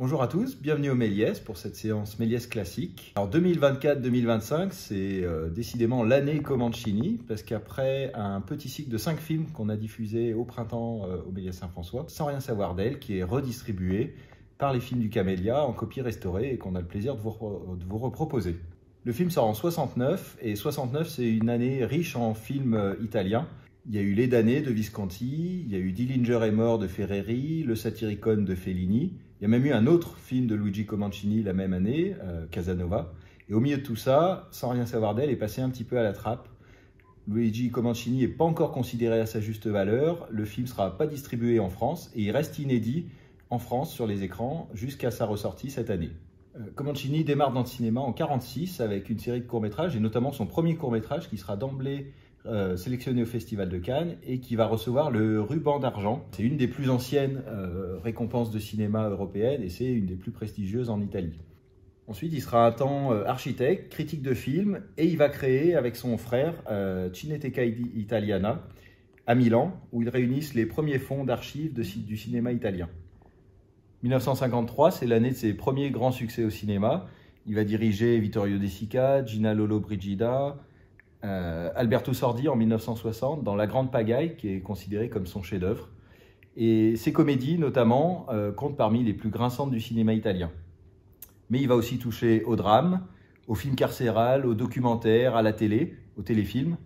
Bonjour à tous, bienvenue au Méliès pour cette séance Méliès classique. Alors 2024-2025, c'est décidément l'année Comencini, parce qu'après un petit cycle de 5 films qu'on a diffusé au printemps au Méliès Saint-François, Sans rien savoir d'elle, qui est redistribué par les films du Camélia en copie restaurée et qu'on a le plaisir de vous reproposer. Le film sort en 69, et 69 c'est une année riche en films italiens. Il y a eu Les damnés de Visconti, il y a eu Dillinger est mort de Ferreri, Le Satiricon de Fellini. Il y a même eu un autre film de Luigi Comencini la même année, Casanova. Et au milieu de tout ça, Sans rien savoir d'elle est passé un petit peu à la trappe. Luigi Comencini n'est pas encore considéré à sa juste valeur. Le film ne sera pas distribué en France et il reste inédit en France sur les écrans jusqu'à sa ressortie cette année. Comencini démarre dans le cinéma en 1946 avec une série de courts-métrages et notamment son premier court-métrage qui sera d'emblée sélectionné au Festival de Cannes et qui va recevoir le ruban d'argent. C'est une des plus anciennes récompenses de cinéma européennes et c'est une des plus prestigieuses en Italie. Ensuite, il sera un temps architecte, critique de films et il va créer avec son frère Cineteca Italiana à Milan où ils réunissent les premiers fonds d'archives du cinéma italien. 1953, c'est l'année de ses premiers grands succès au cinéma. Il va diriger Vittorio De Sica, Gina Lollobrigida, Alberto Sordi en 1960 dans La Grande Pagaille, qui est considérée comme son chef-d'œuvre. Et ses comédies, notamment, comptent parmi les plus grinçantes du cinéma italien. Mais il va aussi toucher au drame, au film carcéral, au documentaire, à la télé, au téléfilm.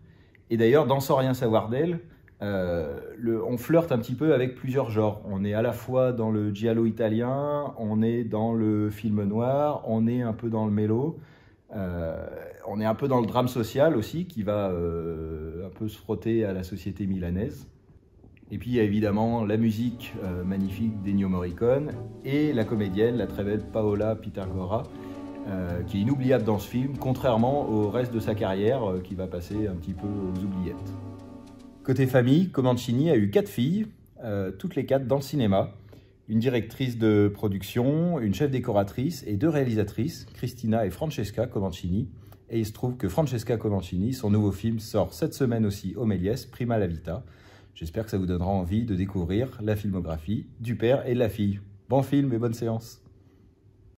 Et d'ailleurs, dans Sans rien savoir d'elle, on flirte un petit peu avec plusieurs genres. On est à la fois dans le giallo italien, on est dans le film noir, on est un peu dans le mélo. On est un peu dans le drame social aussi, qui va un peu se frotter à la société milanaise. Et puis il y a évidemment la musique magnifique d'Ennio Morricone et la comédienne, la très belle Paola Pitagora, qui est inoubliable dans ce film, contrairement au reste de sa carrière, qui va passer un petit peu aux oubliettes. Côté famille, Comencini a eu 4 filles, toutes les 4 dans le cinéma. Une directrice de production, une chef décoratrice et 2 réalisatrices, Cristina et Francesca Comencini. Et il se trouve que Francesca Comencini, son nouveau film, sort cette semaine aussi au Méliès, Prima la Vita. J'espère que ça vous donnera envie de découvrir la filmographie du père et de la fille. Bon film et bonne séance.